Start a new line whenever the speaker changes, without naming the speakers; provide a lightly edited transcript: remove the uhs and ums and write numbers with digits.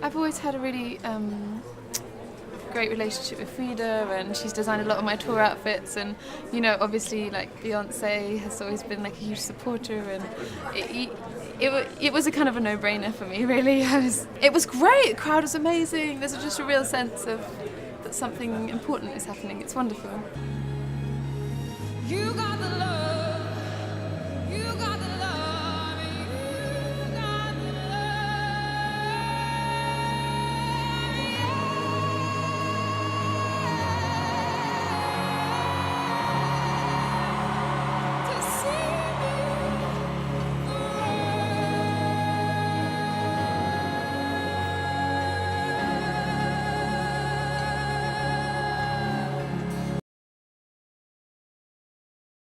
I've always had a really great relationship with Frida, and she's designed a lot of my tour outfits, and obviously like Beyonce has always been like a huge supporter, and it was a kind of a no-brainer for me, really. It was great. The crowd was amazing. There's just a real sense of that something important is happening. It's wonderful.
You got